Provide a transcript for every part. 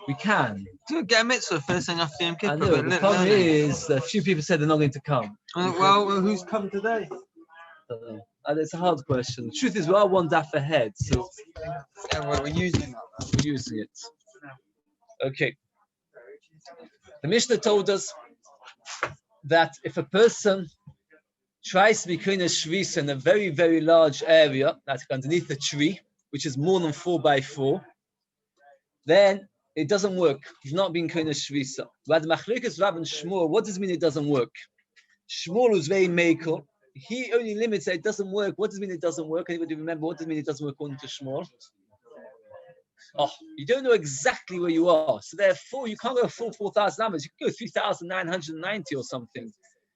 We can. Do get a mitzvah first thing after Yom Kippur. I know. The problem is that a few people said they're not going to come. Well, who's come today? It's a hard question. The truth is, we are one daf ahead, so We're using it. Okay. The Mishnah told us that if a person tries to be koine shvis in a very, very large area, that's underneath a tree, which is more than 4 by 4, then it doesn't work. He's not being koine shvisa. But the machlekes Rav and Shmuel, what does it mean it doesn't work? Shmuel was very mekel. He only limits that it doesn't work. What does it mean it doesn't work? Anybody remember what does it mean it doesn't work according to Shmuel? Oh, you don't know exactly where you are. So therefore, you can't go full 4,000 amas. You can go 3,990 or something.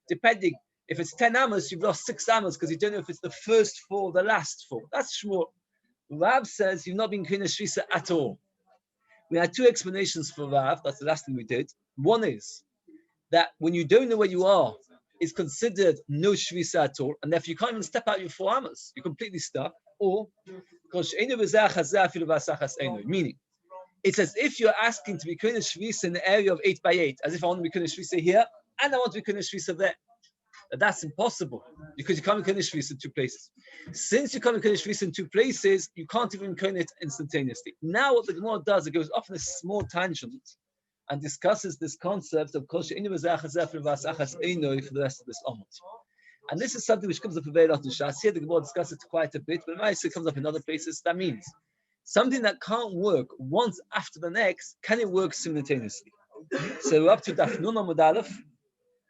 Depending, if it's 10 amas, you've lost 6 amas because you don't know if it's the first 4 or the last 4. That's Shmuel. Rav says you've not been koine shvisa at all. We had 2 explanations for Rav. That's the last thing we did. One is that when you don't know where you are, it's considered no shvisa at all, and therefore you can't even step out your 4 amas. You're completely stuck. Or meaning, it's as if you're asking to be koine shvisa in the area of 8 by 8, as if I want to be koine shvisa here and I want to be koine shvisa there. That's impossible because you can't be koine shvisa in 2 places. Since you can't be koine shvisa in 2 places, you can't even koine it instantaneously. Now, what the Gemara does, it goes off on a small tangent and discusses this concept of kol she'einu b'zeh for the rest of this Amud. And this is something which comes up a very lot in Shas. Here the Gemara discusses it quite a bit, but it comes up in other places. That means something that can't work once after the next, can it work simultaneously? So we're up to Daf Nun Amud Aleph,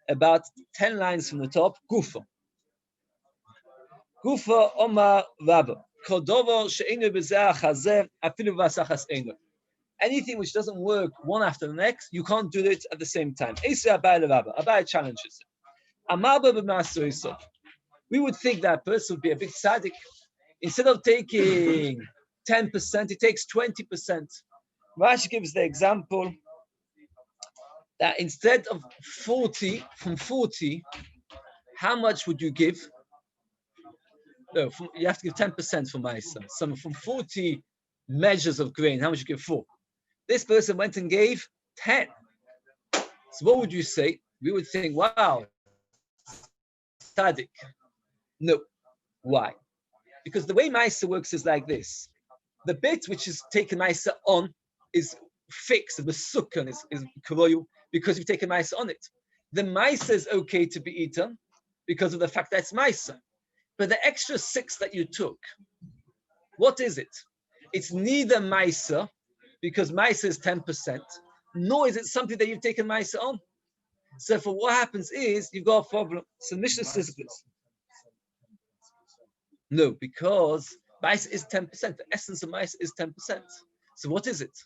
about 10 lines from the top. Gufa. Gufa Omar Rabba. Kol dover she'einu b'zeh chazeh afilu v'asachas einu. Anything which doesn't work one after the next, you can't do it at the same time. Abai challenges it. We would think that person would be a big tzaddik. Instead of taking 10%, he takes 20%. Rashi gives the example that instead of 40, from 40, how much would you give? No, you have to give 10% for Maisa. So from 40 measures of grain, how much you give 4? This person went and gave 10. So what would you say? We would think, wow, tzaddik. No. Why? Because the way Maisa works is like this. The bit which is taken Maisa on is fixed. The sukkah is karoyu because you've taken Maisa on it. The Maisa is okay to be eaten because of the fact that it's Maisa. But the extra 6 that you took, what is it? It's neither Maisa, because Maisa is 10%, nor is it something that you've taken Maisa on. So for what happens is, you've got a problem. So Mishnah says this. No, because Maisa is 10%. The essence of Maisa is 10%. So what is it?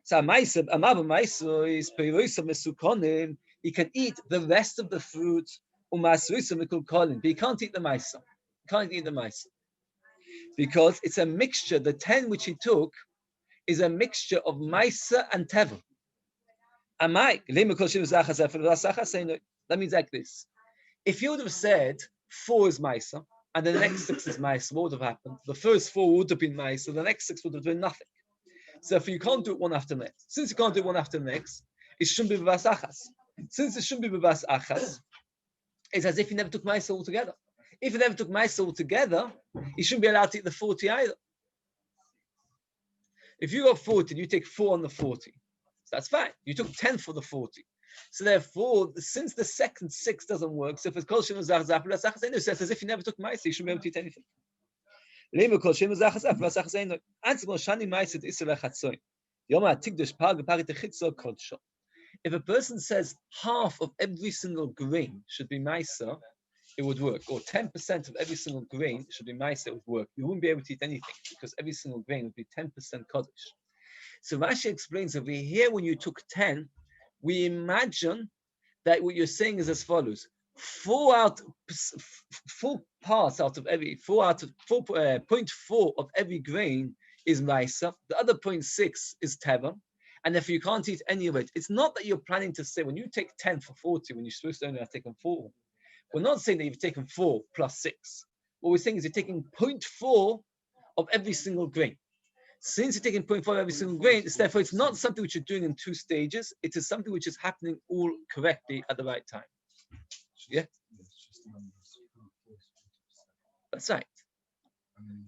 So Maisa, Amaba Maisa is Peiroisa Mesukonim. He can eat the rest of the fruit, but he can't eat the Maisa. He can't eat the Maisa. Because it's a mixture. The 10 which he took is a mixture of Maisa and Teva. That means like this. If you would have said 4 is Maisa, and the next 6 is Maisa, what would have happened? The first 4 would have been Maisa, the next 6 would have been nothing. So if you can't do it one after the next, since you can't do it one after the next, it shouldn't be B'vas Achas. Since it shouldn't be B'vas Achas, it's as if you never took Maisa altogether. If you never took Maisa altogether, you shouldn't be allowed to eat the 40 either. If you got 40, you take 4 on the 40. So that's fine. You took 10 for the 40. So therefore, since the second 6 doesn't work, so if it's kol shenu zach zach, it says as if you never took Maisa, you shouldn't be able to eat anything. If a person says half of every single grain should be Maisa, it would work. Or 10% of every single grain should be Maisa, it would work. You wouldn't be able to eat anything because every single grain would be 10% Kodesh. So Rashi explains over here, when you took 10, we imagine that what you're saying is as follows: 4 parts out of every 0.4 of every grain is Maisa. The other 0.6 is Teva, and if you can't eat any of it, it's not that you're planning to say when you take 10 for 40 when you're supposed to only have taken 4. We're not saying that you've taken 4 plus 6. What we're saying is you're taking 0.4 of every single grain. Since you're taking 0.5 every single grain, therefore it's not something which you're doing in 2 stages. It is something which is happening all correctly at the right time. Yeah, that's right.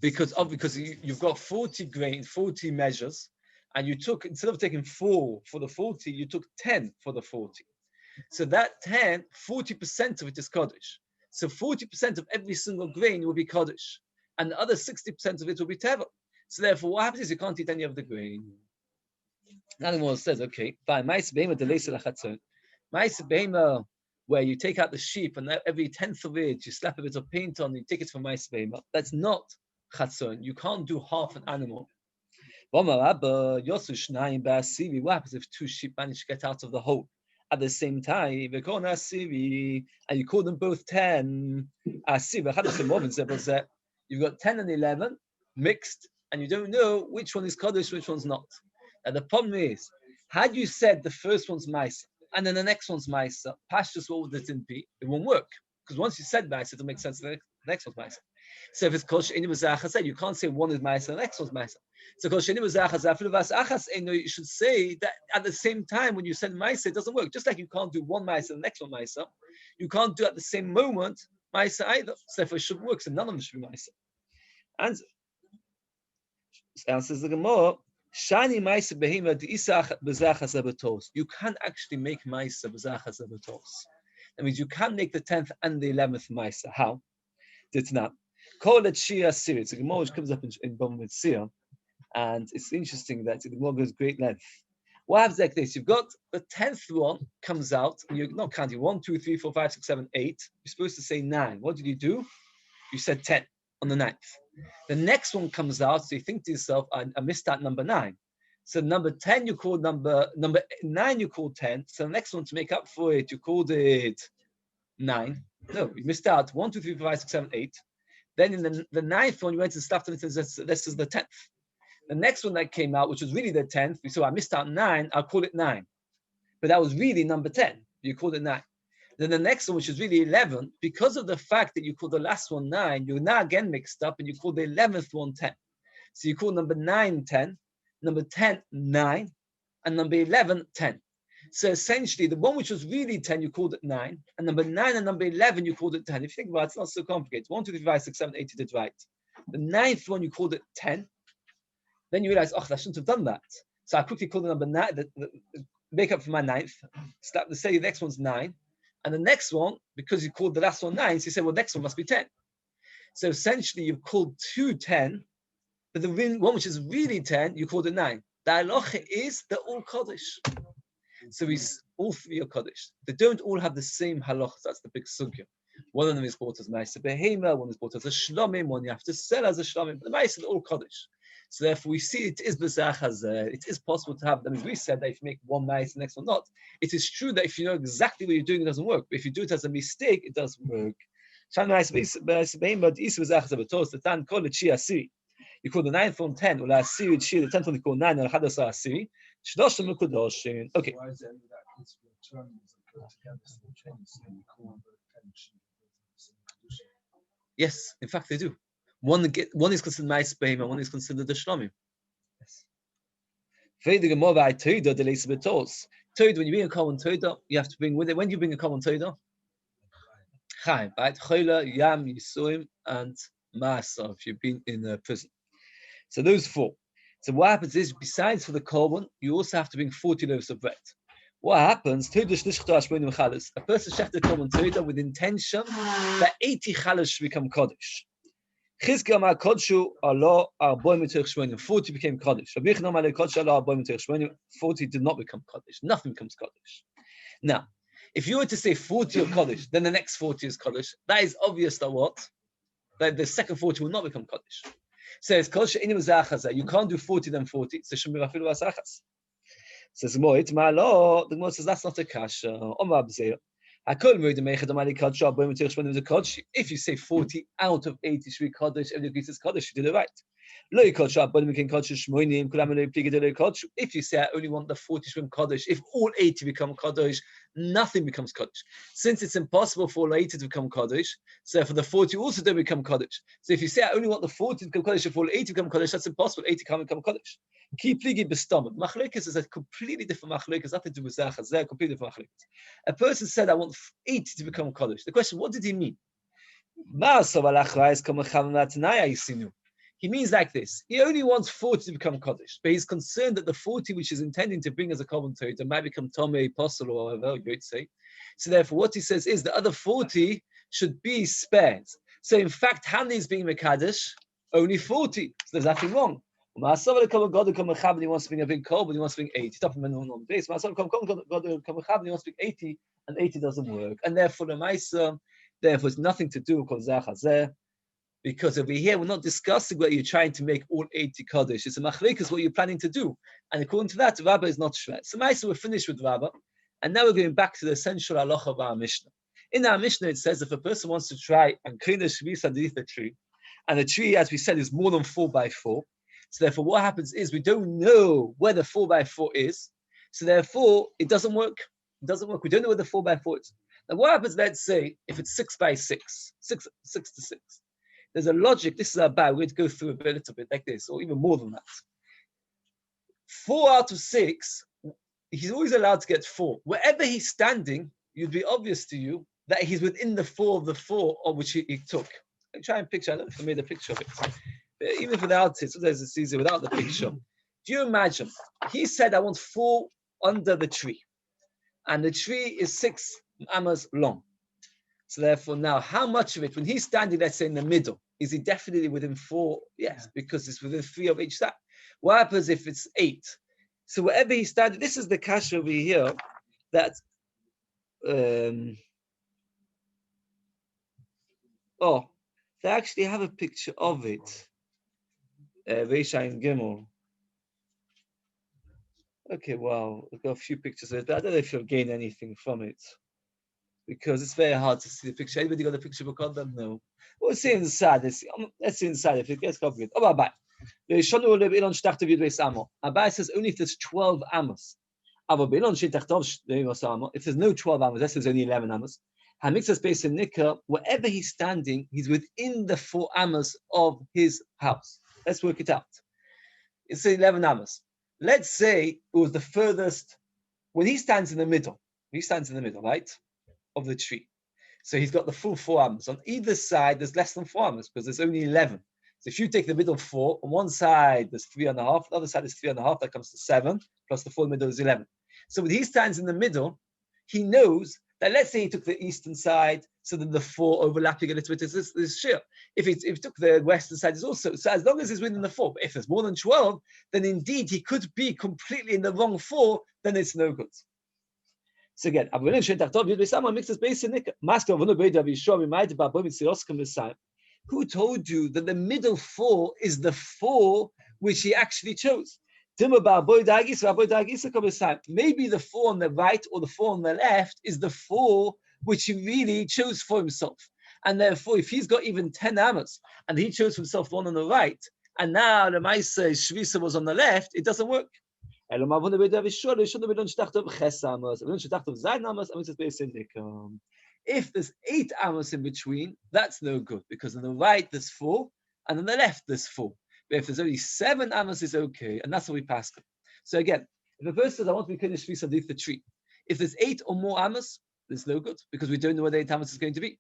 Because you've got 40 grains, 40 measures, and you took, instead of taking 4 for the 40, you took 10 for the 40. So that 10, 40% of it is Kaddish. So 40% of every single grain will be Kaddish, and the other 60% of it will be Teva. So therefore, what happens is you can't eat any of the grain. Now the Gemara says, okay, fine. Ma'aseh behema de'leisa lachatzon. Ma'aseh behema, where you take out the sheep and every 10th of it, you slap a bit of paint on, you take it from Ma'aseh behema. That's not chatzon. You can't do half an animal. What happens if 2 sheep manage to get out of the hole at the same time? And you call them both 10. You've got 10 and 11 mixed, and you don't know which one is Kaddish, which one's not. And the problem is, had you said the first one's Maisa and then the next one's Maisa, Pashtus, what would it be? It won't work. Because once you said Maisa, it makes sense the next one's Maisa. So if it's Kol She'eni B'Zachas, you can't say one is Maisa and the next one's Maisa. So Kol She'eni B'Zachas, you should say that at the same time when you said Maisa, it doesn't work. Just like you can't do one Maisa and the next one Maisa, you can't do at the same moment Maisa either. So therefore it should work, so none of them should be Maisa. And answers the Gemara, Shani Maisa Behema D'Isach B'Zachas Abatos. You can actually make Maisa B'Zachas Abatos. That means you can make the 10th and the 11th Maisa. How? It's not. Call it Shia series. The Gemara which comes up in Bam Mitzvah, and it's interesting that the Gemara goes great length. What happens like this? You've got the 10th one comes out, and you're not counting 1, 2, 3, 4, 5, 6, 7, 8. You're supposed to say 9. What did you do? You said 10 on the 9th. The next one comes out, so you think to yourself, I missed out number 9. So number 10 you called number 9 you called 10. So the next one to make up for it, you called it 9. No, you missed out 1, 2, 3, 4, 5, 6, 7, 8. Then in the 9th one, you went and stuffed it and said, this is the 10th. The next one that came out, which was really the 10th, we saw I missed out 9, I'll call it 9. But that was really number 10. You called it 9. Then the next one, which is really 11, because of the fact that you called the last one 9, you're now again mixed up and you call the 11th one 10. So you call number 9 10, number 10 9, and number 11 10. So essentially, the one which was really 10, you called it 9, and number 9 and number 11, you called it 10. If you think about it, it's not so complicated. 1, 2, 3, 4, 5, 6, 7, 8, you did right. The 9th one, you called it 10. Then you realize, oh, I shouldn't have done that. So I quickly called the number 9, make up for my 9th. Start to say the next one's 9. And the next one, because you called the last one 9, so you say, well, the next one must be 10. So essentially, you've called 2 10, but the one which is really 10, you called it 9. The halacha is they're all Kaddish. So all 3 are Kaddish. They don't all have the same halacha. That's the big sugya. One of them is bought as Ma'aseh Behema, one is bought as a Shlomim, one you have to sell as a Shlomim. But the Ma'aseh are all Kaddish. So therefore, we see it is B'Zachas. It is possible to have them. As we said, that if you make one Ma'aseh, the next one not. It is true that if you know exactly what you're doing, it doesn't work. But if you do it as a mistake, it does work. You call the 9th one 10, or the 10th one you call 9, or Hadas Asiri. Okay. Yes, in fact they do. One is considered Ma'aseh Behema, one is considered the Shlomim. Yes. When you bring a common Toida, you have to bring with it. When do you bring a common Toida? Chaim, right? Chola, Yam, Yisuim, and Ma'aseh if you've been in prison. So those 4. So what happens is, besides for the Korban, you also have to bring 40 loaves of bread. What happens? A person shechted Korban Toida with intention that 80 chalash should become Kaddish. 40 became Kaddish. 40 did not become Kaddish. Nothing becomes Kaddish. Now, if you were to say 40 are Kaddish, then the next 40 is Kaddish. That is obvious that what? That the second 40 will not become Kaddish. So it's Kol She'eni B'Zachas. You can't do 40 then 40. So shouldn't be Rafilu B'Zachas. Says the Gemara says that's not a kasha. If you say 40 out of 80 should be Kaddish, every piece is Kaddish, you did it right. If you say I only want the 40 to become Kaddish, if all 80 become Kaddish, nothing becomes Kaddish. Since it's impossible for all 80 to become Kaddish, so for the 40 also don't become Kaddish. So if you say I only want the 40 to become Kaddish, if all 80 become Kaddish, that's impossible. 80 can't become Kaddish. Keep pligi bestomach. Machlekes is a completely different machlekes, nothing to do with zachas. They're completely different machlekes. A person said I want 80 to become Kaddish. The question, what did he mean? He means like this. He only wants 40 to become Kaddish, but he's concerned that the 40 which is intending to bring as a common to it might become Tomei, Apostle, or whatever you'd say. So therefore, what he says is the other 40 should be spared. So in fact, how many is being Mekadosh? Only 40. So there's nothing wrong. He wants to bring a big coal, but he wants to bring 80. He wants to bring 80, and 80 doesn't work. And therefore, the Maisa, therefore, it's nothing to do with Zachazeh. Because over here, we're not discussing whether you're trying to make all 80 Kaddish. It's a machlekes what you're planning to do. And according to that, Rabbah is not shvet. So we're finished with Rabbah. And now we're going back to the essential halacha of our Mishnah. In our Mishnah, it says if a person wants to try and clean the shvis underneath the tree, and the tree, as we said, is more than 4 by 4. So therefore, what happens is we don't know where the 4 by 4 is. So therefore, it doesn't work. It doesn't work. We don't know where the 4 by 4 is. Now, what happens, let's say, if it's 6 by 6, 6 to 6. There's a logic. This is our bad. We're going to go through a little bit like this, or even more than that. 4 out of 6, he's always allowed to get 4. Wherever he's standing, it'd be obvious to you that he's within the 4 of the 4 of which he took. Let me try and picture. I don't know if I made a picture of it. But even without it, sometimes it's easier without the picture. Do you imagine? He said, I want 4 under the tree. And the tree is 6 amas long. So therefore, now, how much of it, when he's standing, let's say, in the middle, is he definitely within 4? Yes, because it's within 3 of each side. What happens if it's 8? So wherever he's standing, this is the kasha over here, that, they actually have a picture of it. Reishain Gimel. Okay, wow, we've got a few pictures of it, but I don't know if you'll gain anything from it, because it's very hard to see the picture. Anybody got the picture book on them? No. We'll see inside. Let's see inside if it gets covered. Oh, bye. Abai says only if there's 12 amos. If there's no 12 amos, that says only 11 amos. Hamixas based in Nika, wherever he's standing, he's within the 4 amos of his house. Let's work it out. It's 11 amos. Let's say it was the furthest, when he stands in the middle, right, of the tree. So he's got the full 4 amos. On either side, there's less than 4 amos because there's only 11. So if you take the middle 4, on one side there's 3.5, the other side is 3.5, that comes to 7, plus the 4 in the middle is 11. So when he stands in the middle, he knows that, let's say he took the eastern side, so then the 4 overlapping a little bit is Shiur. If he took the western side, is also, so as long as he's within the 4, but if there's more than 12, then indeed he could be completely in the wrong 4, then it's no good. So again, who told you that the middle 4 is the 4 which he actually chose? Maybe the 4 on the right or the 4 on the left is the 4 which he really chose for himself. And therefore, if he's got even 10 amos and he chose for himself 1 on the right, and now the Maisa Shvisa was on the left, it doesn't work. If there's 8 amos in between, that's no good, because on the right there's 4, and on the left there's 4. But if there's only 7 amos, is okay, and that's what we pass. So again, if a person says, I want to be Kodesh Shvisa underneath the tree, if there's 8 or more amos, there's no good, because we don't know where the 8 amos is going to be.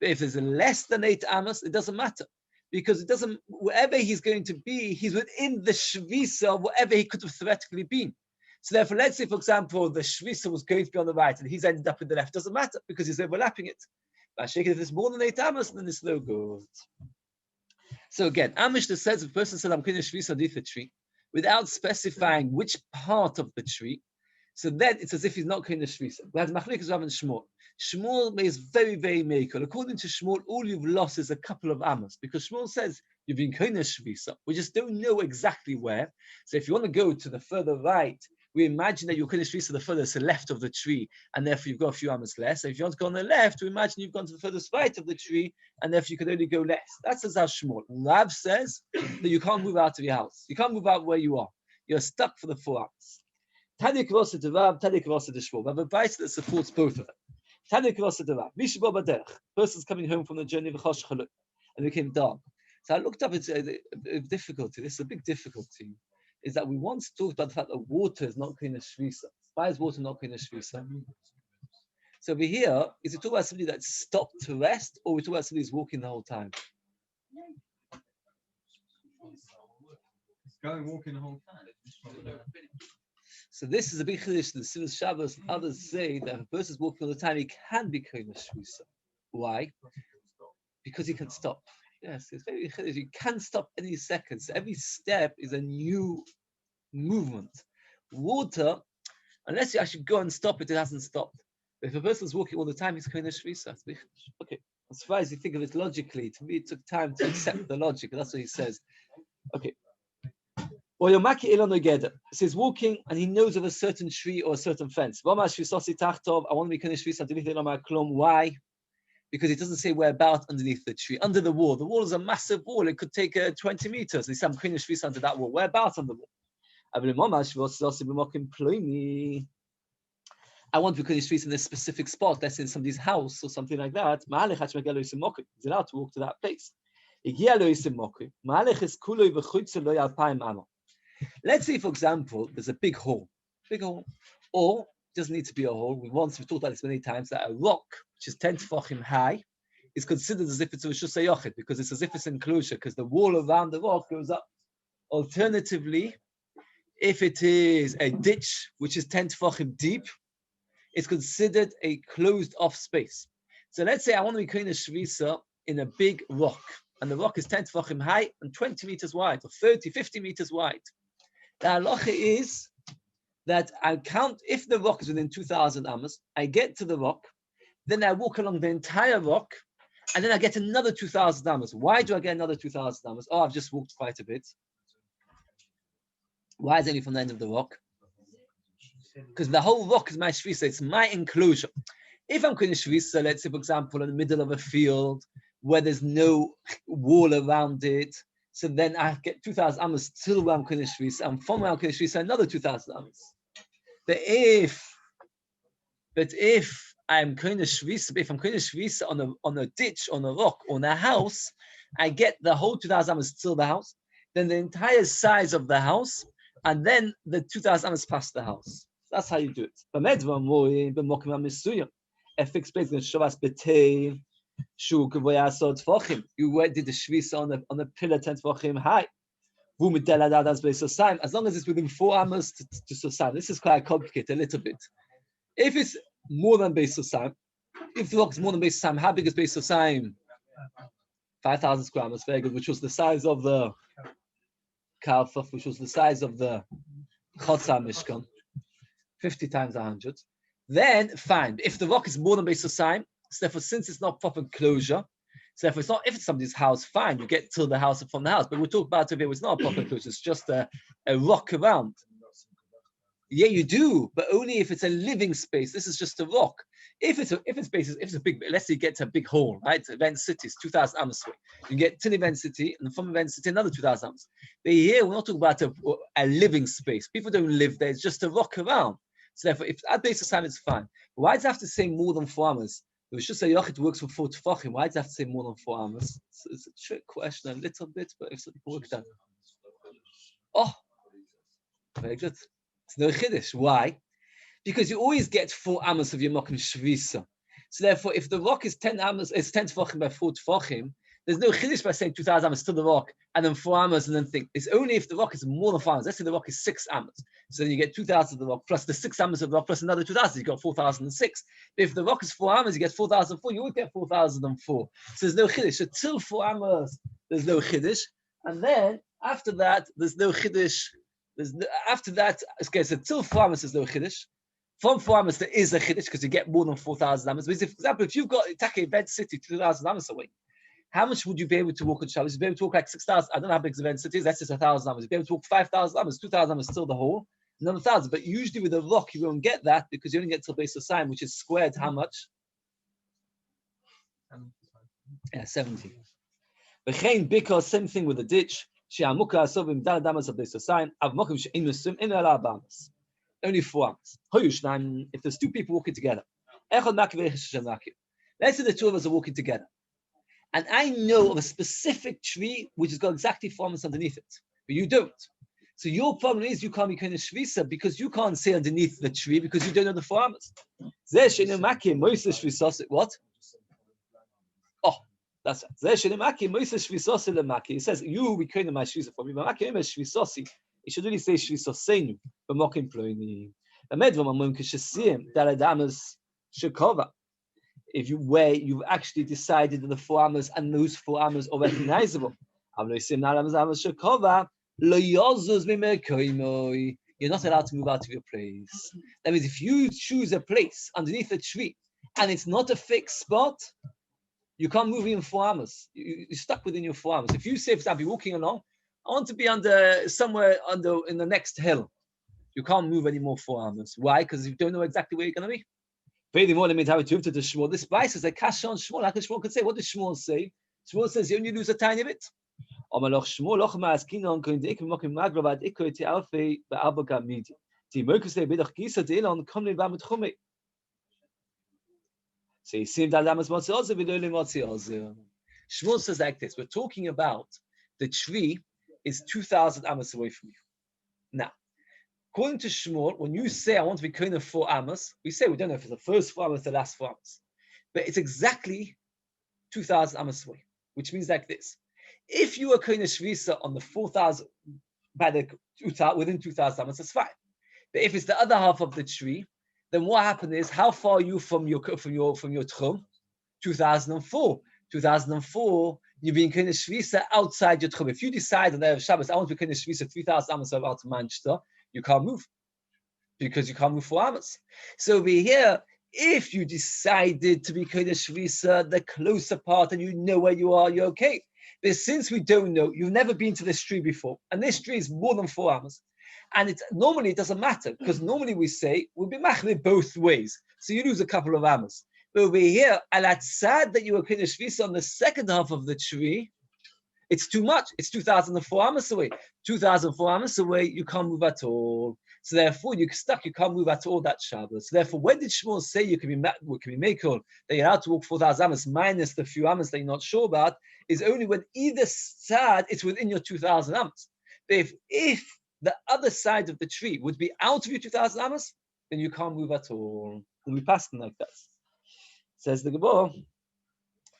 But if there's less than 8 amos, it doesn't matter, because it doesn't, wherever he's going to be, he's within the Shvisa of whatever he could have theoretically been. So therefore, let's say, for example, the Shvisa was going to be on the right, and he's ended up in the left, doesn't matter, because he's overlapping it. But if there's more than 8 amos, then it's no good. So again, Amish says, if a person said, I'm going to Shvisa underneath the tree, without specifying which part of the tree, so then it's as if he's not going to Shvisa. We have Machlekes Rav and Shmuel. Shmuel is very, very meikol. According to Shmuel, all you've lost is a couple of amos, because Shmuel says you've been going to Shvisa. We just don't know exactly where. So if you want to go to the further right, we imagine that you're Kodesh Shvisa the furthest left of the tree, and therefore you've got a few amas less. So if you want to go on the left, we imagine you've gone to the furthest right of the tree, and therefore you can only go less. That's as Shmuel. Rav says that you can't move out of your house. You can't move out where you are. You're stuck for the 4 hours. Tadik Rosa to Rav, Tadik Rosa to Shmuel. We have a bite that supports both of them. Tadik Rosa to Rav. Mishabah Baderech. Person's coming home from the journey of Chosh Chaluk, and it became dark. So I looked up, it's a difficulty. This is a big difficulty. Is that we once talked about the fact that water is not clean as shvisa. Why is water not clean as shvisa? So over here, is it talking about somebody that stopped to rest, or we talk about somebody who's walking the whole time? Going walking the whole time. So this is a big chiddush. The Silas Shabbos and others say that if a person is walking all the time, he can be clean as shvisa. Why? Because he can stop. Yes, it's very chiddush. You can stop any second. So every step is a new movement. Water, unless you actually go and stop it, it hasn't stopped. But if a person is walking all the time, he's kind of shvisa. Okay, I'm surprised you think of it logically. To me, it took time to accept the logic, and that's what he says. Okay. Or Yomaki Ilon Ogeda. So he's walking and he knows of a certain tree or a certain fence. I want to be kind of shvisa. Why? Because it doesn't say whereabouts underneath the tree, under the wall. The wall is a massive wall. It could take 20 meters. There's some kind of shvisa under that wall. Whereabouts on the wall? I want to be shvisa in this specific spot. That's in somebody's house or something like that. He's allowed to walk to that place. Let's say, for example, there's a big hole, or it doesn't need to be a hole. We've talked about this many times, that a rock, which is 10 tefachim high, is considered as if it's a Rishus HaYochid, because it's as if it's enclosure, because the wall around the rock goes up. Alternatively, if it is a ditch, which is 10 tefachim deep, it's considered a closed-off space. So let's say I want to be clean a shvisa in a big rock, and the rock is 10 tefachim high and 20 meters wide, or 30, 50 meters wide. The halacha is that I count, if the rock is within 2,000 amas, I get to the rock, then I walk along the entire rock, and then I get another 2,000 amas. Why do I get another 2,000 amas? Oh, I've just walked quite a bit. Why is it only from the end of the rock? Because the whole rock is my shvisa, it's my enclosure. If I'm going to shvisa, let's say, for example, in the middle of a field where there's no wall around it, so then I get 2,000 amas till where I'm going to shvisa, and from where I'm going to shvisa, another 2,000 amas. But if I'm going to shvisa, if I'm going to shvisa on a ditch, on a rock, on a house, I get the whole 2,000 amas till the house, then the entire size of the house, and then the 2,000 amas past the house. That's how you do it. A fixed place in Shavas B'Tei, Shuk V'Yasod Tefachim. You did the shvisa on a pillar 10 tefachim high. As long as it's within 4 amas to Sosam. This is quite complicated a little bit. If it's more than Beis Sosam, if the rock is more than Beis Sosam, how big is Beis Sosam? 5,000 square amas, very good, which was the size of the Kalfaf, which was the size of the Chotza Mishkan, 50 times 100. Then, fine. If the rock is more than Beis Sosam, so therefore, since it's not proper closure, so therefore, it's not, if it's somebody's house, fine, you get to the house from the house. But we'll talk about if it was not a proper closure, it's just a rock around. Yeah, you do, but only if it's a living space. This is just a rock. If it's a big, let's say you get to a big hall, right? Event City is 2,000 amas away. You get to Event City, and from Event City another 2,000 amas. But here we're not talking about a living space. People don't live there. It's just a rock around. So therefore, if at Beis Sosam it's fine. But why does it have to say more than 4 amas? It was just a Yochid works for 4 tefachim. Why does it have to say more than 4 amas? It's a trick question a little bit, but if something worked out. Oh, very good. It's no chiddush. Why? Because you always get 4 amas of your mokum shvisa. So therefore, if the rock is 10 amas, it's 10 tefachim by 4 tefachim, there's no chiddush by saying 2,000 amas to the rock and then 4 amas and then think. It's only if the rock is more than 4 amas. Let's say the rock is 6 amas. So then you get 2,000 of the rock plus the 6 amas of the rock plus another 2,000. You got 4,006. But if the rock is 4 amas, you get 4,004. You always get 4,004. So there's no chiddush. So till 4 amas, there's no chiddush. And then after that, there's no chiddush. After that, okay, so till 4 amas there's no chiddush. From 4 amas there is a chiddush because you get more than 4,000 amas. Because for example, if you've got Taki Event City 2,000 amas away, how much would you be able to walk on Shabbos? You'd be able to walk like 6,000. I don't know how big Event City is. That's just 1,000 amas. You'd be able to walk 5,000 amas. 2,000 amas is still the whole, another 1,000. But usually with a rock, you won't get that because you only get to the base of sign, which is squared how much? Yeah, 70. Because same thing with the ditch. Only 4 arms. If there's 2 people walking together, let's say the 2 of us are walking together, and I know of a specific tree which has got exactly 4 arms underneath it, but you don't. So your problem is you can't be kind of shvisa because you can't see underneath the tree because you don't know the 4 arms. What? Oh, that's it. He says, you we couldn't my shvisa for me, but shvisosi. It should really say shvisosenu, but mokim ploini. The medvam among kishasim that adamas shekova. If you where you've actually decided that the 4 arms and those 4 arms are recognizable. You're not allowed to move out of your place. That means if you choose a place underneath a tree and it's not a fixed spot, you can't move in 4 arms. You're stuck within your 4 arms. If you say, for example, you're walking along, I want to be somewhere in the next hill. You can't move any more 4 arms. Why? Because you don't know exactly where you're going to be. Furthermore, means how to the Shmuel. This bias is a kash on Shmuel. How can Shmuel could say? What does Shmuel say? Shmuel says you only lose a tiny bit. So you see that Shmuel says like this. We're talking about the tree is 2,000 amos away from you. Now, according to Shmuel, when you say I want to be kind of 4 amos, we say we don't know if it's the first 4 amos or the last 4 amos, but it's exactly 2,000 amos away, which means like this: if you are kind of shvisa on the 4,000 by the within 2,000 amos, that's fine. But if it's the other half of the tree, then what happened is how far are you from your tchum? 2004. 2004. You're being kind of shvisa outside your tchum. If you decide on the Erev Shabbos, I want to be kind of shvisa 3,000 amos out of Manchester, you can't move because you can't move 4 amos. So over here, if you decided to be kind of shvisa, the closer part, and you know where you are, you're okay. But since we don't know, you've never been to this tree before, and this tree is more than 4 amos, and normally it doesn't matter because normally we say we'll be machmir both ways, so you lose a couple of amos. But over here, al-atzad that you were kind of shvisa on the second half of the tree, it's too much. It's 2,004 amos away. 2,004 amos away, you can't move at all. So therefore, you're stuck. You can't move at all that Shabbos. So therefore, when did Shmuel say you can be makol, that you're allowed to walk 4,000 amos minus the few amos that you're not sure about? Is only when either side it's within your 2,000 amos. But if the other side of the tree would be out of your 2,000 amos, then you can't move at all. And we pass them like that. Says the Gemara.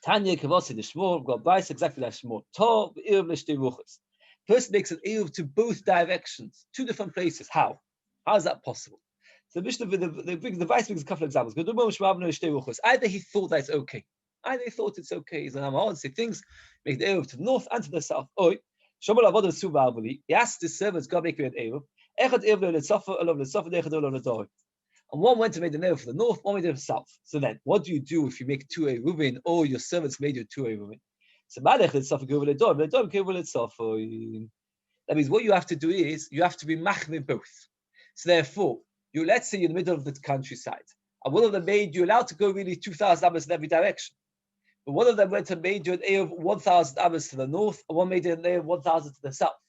Tanya Kavasi the Shmuel got bias exactly like Shmuel. Tov Eiruvin l'shtei ruchos. First makes an Eruv to both directions, 2 different places. How? How is that possible? So the Mishnah, the vice brings a couple of examples. Either he thought that it's okay. Either he thought it's okay. He's an Amar, say things, make the Eruv to the north and to the south. He asked the servants, God make you an Eruv. And one went to make the Eruv for the north, one made it for the south. So then, what do you do if you make 2 Eruvin or your servants made you 2 Eruvin? So that means what you have to do is you have to be machmir both. So therefore, let's say you're in the middle of the countryside, and one of them made you allowed to go really 2,000 amos in every direction. But one of them went and made you an Eruv 1,000 amos to the north, and one made you an Eruv 1,000 to the south.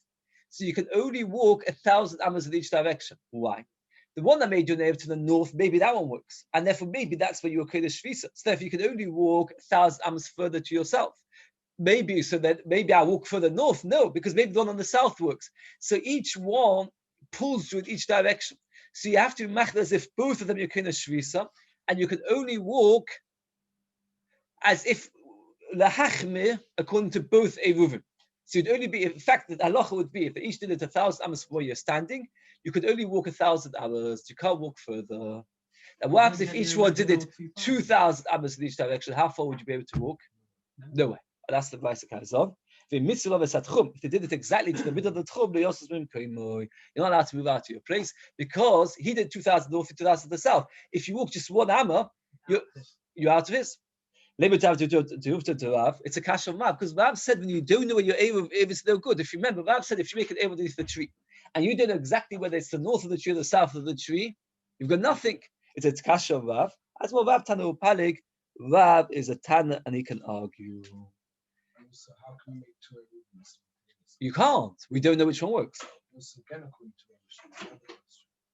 So you can only walk 1,000 amos in each direction. Why? The one that made you an Eruv to the north, maybe that one works, and therefore maybe that's where you're kodesh shvisa. So therefore, you can only walk 1,000 amos further to yourself. Maybe I walk further north. No, because maybe the one on the south works. So each one pulls you in each direction. So you have to make as if both of them you're kind of shvisa, and you can only walk as if lahachmir according to both Eiruvin. So you'd only be, in fact, the halacha would be if they each did it 1,000 amos where you're standing, you could only walk 1,000 amos. You can't walk further. And what happens if each one did it 2,000 amos in each direction? How far would you be able to walk? No way. That's the advice that comes on. If they did it exactly to the middle of the tchum, you're not allowed to move out of your place because he did 2,000 north and 2,000 to the south. If you walk just 1 amma, you're out of his. It's a kash of Rav because Rav said when you don't know where your Eruv is no good. If you remember, Rav said if you make an Eruv underneath the tree and you did exactly whether it's the north of the tree or the south of the tree, you've got nothing. It's a kasha of Rav. As well, Rav Tana Upalig, Rav is a Tana and he can argue. So how can we make two Eiruvins? You can't. We don't know which one works. Again, according to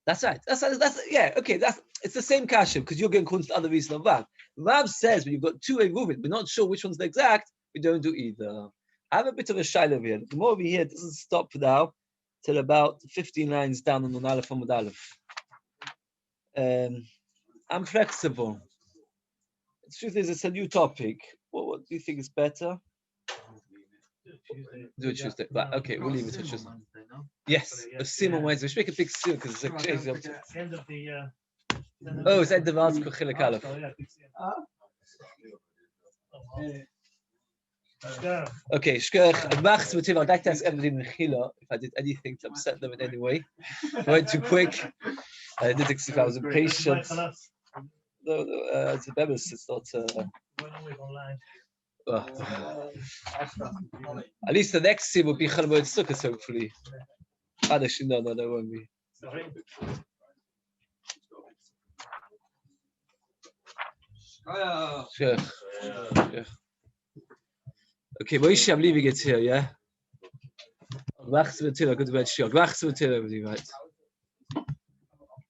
That's right. That's yeah. Okay. It's the same kasha because you're going according to the other reason of Rav. Rav says when you've got two Eiruvin, we're not sure which one's the exact. We don't do either. I have a bit of a shiloh over here. The more over here doesn't stop now till about 15 lines down on the Aleph Amud Aleph. I'm flexible. The truth is, it's a new topic. What do you think is better? Do it Tuesday. Right, okay, we'll leave it to Tuesday. Yes, a sim on Wednesday. We should make a big seal because it's a crazy. End of the. Oh, it's end of article Chilek Aleph. Okay, Shkerch. I'd like to ask everybody in Mechila if I did anything to upset them in any way. If I went too quick. I did if I was impatient. No, it's a bemis. It's not. At least the next scene will be Chanamot Sukkot, hopefully. Actually, no, that won't be. Sure. Okay, Moshe, I'm leaving it here, yeah? Good to bed, Shiur. Everybody, right?